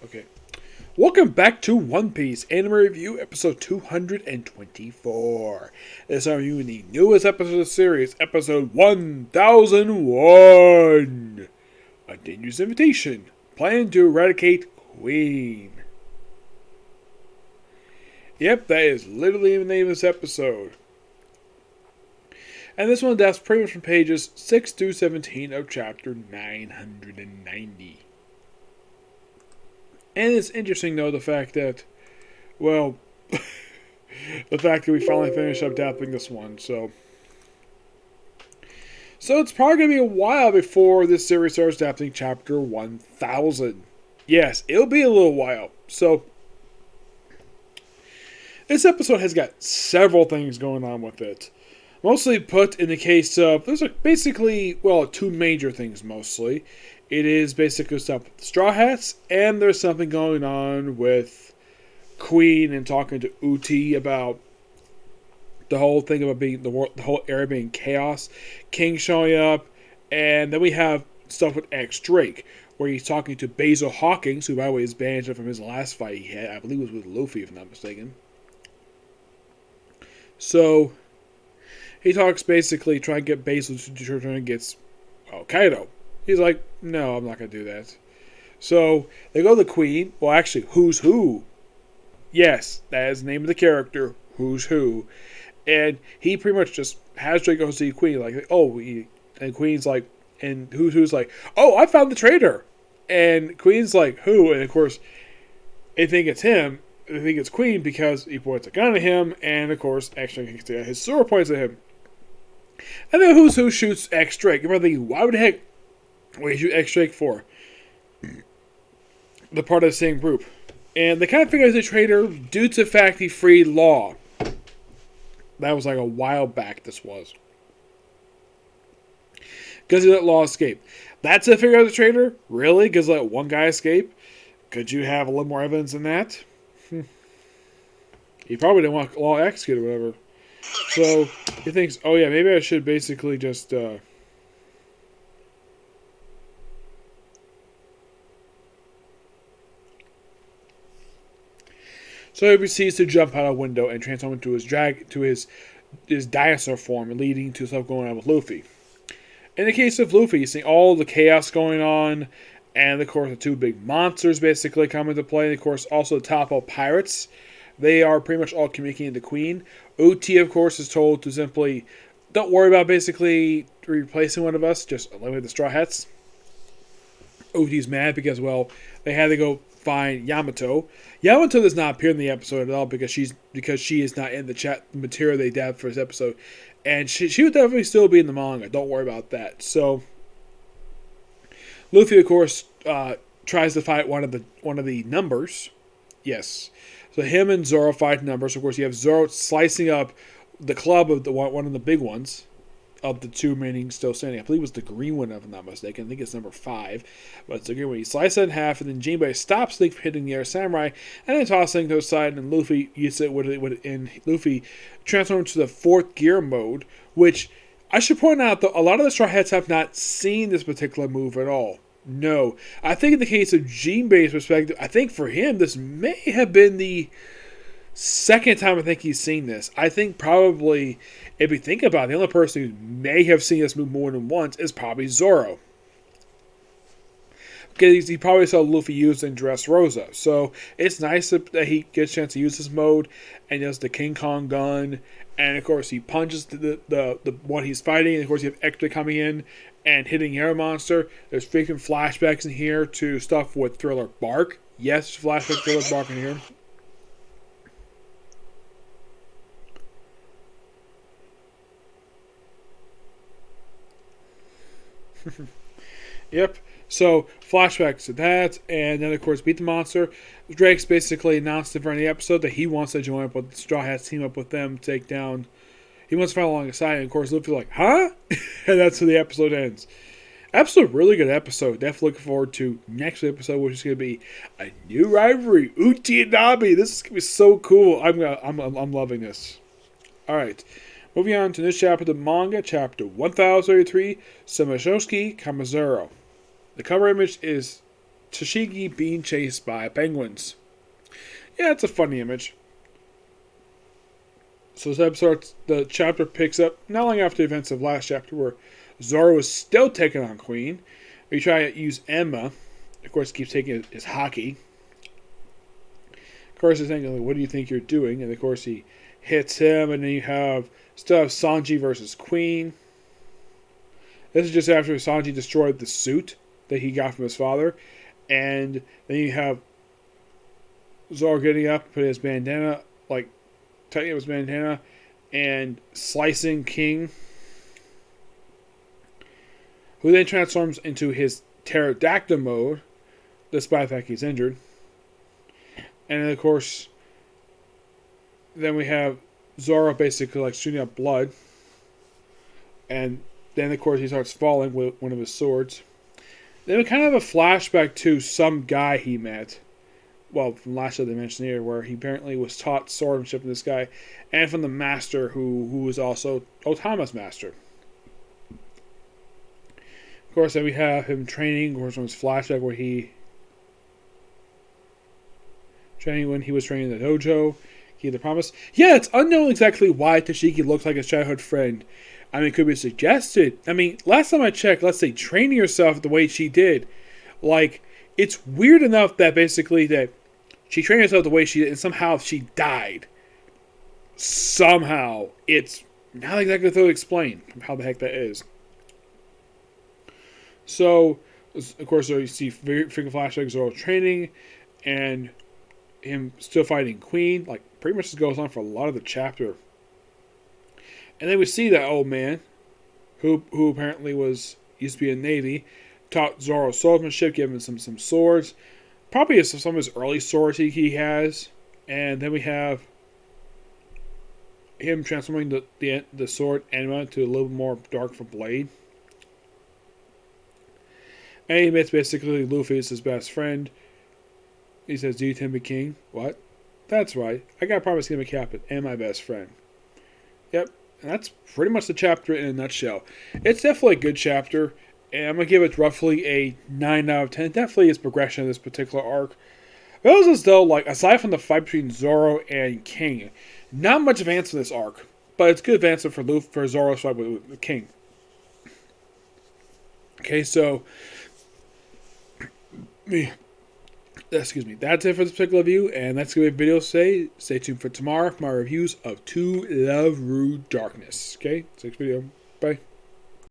Okay. Welcome back to One Piece Anime Review, episode 224. This time reviewing the newest episode of the series, episode 1001. A dangerous invitation. Plan to eradicate Queen. Yep, that is literally the name of this episode. And this one adapts pretty much from pages 6 through 17 of chapter 990. And it's interesting, though, the fact that we finally finished up adapting this one. So it's probably going to be a while before this series starts adapting chapter 1000. Yes, it'll be a little while. So this episode has got several things going on with it. Mostly put in the case of, there's basically, two major things mostly. It is basically stuff with the Straw Hats, and there's something going on with Queen and talking to Uti about the whole thing about being the whole area being chaos. King showing up, and then we have stuff with X Drake, where he's talking to Basil Hawkins, who by the way is banned from his last fight he had. I believe it was with Luffy, if I'm not mistaken. So he talks basically trying to get Basil to turn against Kaido. He's like, no, I'm not going to do that. So they go to the Queen. Well, actually, Who's Who? Yes, that is the name of the character, Who's Who. And he pretty much just has Drake go see Queen. And Queen's like, and Who's like, oh, I found the traitor. And Queen's like, who? And of course, they think it's him. They think it's Queen because he points a gun at him. And of course, actually, his sword points at him. And then Who's Who shoots X Drake. You're thinking, why would the heck? What did you X Drake for? The part of the same group. And they kind of figure out he's a traitor due to the fact he freed Law. That was like a while back, this was. Because he let Law escape. That's a figure out the traitor? Really? Because let one guy escape? Could you have a little more evidence than that? He probably didn't want Law executed or whatever. So he thinks, oh yeah, maybe I should basically just So he proceeds to jump out a window and transform into his dinosaur form, leading to stuff going on with Luffy. In the case of Luffy, you see all the chaos going on, and of course the two big monsters basically come into play, and of course also the Topo pirates. They are pretty much all communicating with the Queen. Uti, of course, is told to simply, don't worry about basically replacing one of us, just eliminate the Straw Hats. Uti's mad because, they had to go find Yamato. Yamato does not appear in the episode at all because she is not in the chat material they did for this episode, and she would definitely still be in the manga. Don't worry about that. So Luffy, of course, tries to fight one of the numbers. Yes, so him and Zoro fight numbers. Of course, you have Zoro slicing up the club of one of the big ones. Of the two remaining still standing. I believe it was the green one, if I'm not mistaken. I think it's number 5. But it's the green one. He slices it in half, and then Jinbei stops Link from hitting the air samurai, and then tossing to the side, and Luffy uses it and Luffy transforms to the 4th gear mode, which I should point out, though, a lot of the Straw Hats have not seen this particular move at all. No. I think in the case of Jinbei's perspective, I think for him, this may have been the second time I think he's seen this. I think probably, if you think about it, the only person who may have seen this move more than once is probably Zoro. Because he probably saw Luffy use in Dressrosa. So it's nice that he gets a chance to use this mode and does the King Kong gun. And of course he punches the one he's fighting. And of course you have Ecto coming in and hitting Air Monster. There's freaking flashbacks in here to stuff with Thriller Bark. Yes, flashback Thriller Bark in here. Yep. So flashbacks to that, and then of course beat the monster. Drake's basically announced at the end of the episode that he wants to join up with the Straw Hats, team up with them, take down. He wants to fight alongside, and of course Luffy's like, huh? And that's how the episode ends. Absolutely really good episode. Definitely looking forward to next episode, which is going to be a new rivalry, Uti and Nabi. This is going to be so cool. I'm loving this. All right. Moving on to this chapter of the manga, chapter 1033, Shimotsuki Kamizuro. The cover image is Tashigi being chased by penguins. Yeah, it's a funny image. So this episode, the chapter picks up not long after the events of last chapter, where Zoro is still taking on Queen. We try to use Emma. Of course, keeps taking his hockey. Of course, he's saying, "What do you think you're doing?" And of course, he hits him. And then you still have Sanji versus Queen. This is just after Sanji destroyed the suit that he got from his father, and then you have Zoro getting up, putting his bandana, tightening up his bandana, and slicing King, who then transforms into his pterodactyl mode, despite the fact he's injured. And then, of course, then we have Zoro basically shooting up blood, and then of course he starts falling with one of his swords. Then we kind of have a flashback to some guy he met. Well, from last year they mentioned here, where he apparently was taught swordsmanship from this guy, and from the master who was also Otama's master. Of course, then we have him training, of course, from his flashback where when he was training in the dojo, he had the promise. Yeah, it's unknown exactly why Tashigi looks like his childhood friend. I mean, it could be suggested. I mean, last time I checked, let's say training yourself the way she did, it's weird enough that basically that she trained herself the way she did, and somehow she died. Somehow. It's not exactly clearly explained how the heck that is. So, of course, you see frequent flashbacks of Zoro training, and him still fighting Queen. Pretty much just goes on for a lot of the chapter. And then we see that old man, who apparently used to be in the Navy, taught Zoro swordsmanship, gave him some swords. Probably some of his early swords he has. And then we have him transforming the sword Enma to a little more dark of a blade. And he admits basically Luffy is his best friend. He says, "Do you intend to be king?" What? That's right. I got a promise to be a captain and my best friend. Yep. And that's pretty much the chapter in a nutshell. It's definitely a good chapter. And I'm going to give it roughly a 9 out of 10. Definitely is progression in this particular arc. It was as though, aside from the fight between Zoro and King, not much advance in this arc. But it's good advancement for Zoro's fight with King. Okay, so excuse me, that's it for this particular review, and that's going to be a video today. Stay tuned for tomorrow for my reviews of To Love Rude Darkness. Okay, next video. Bye.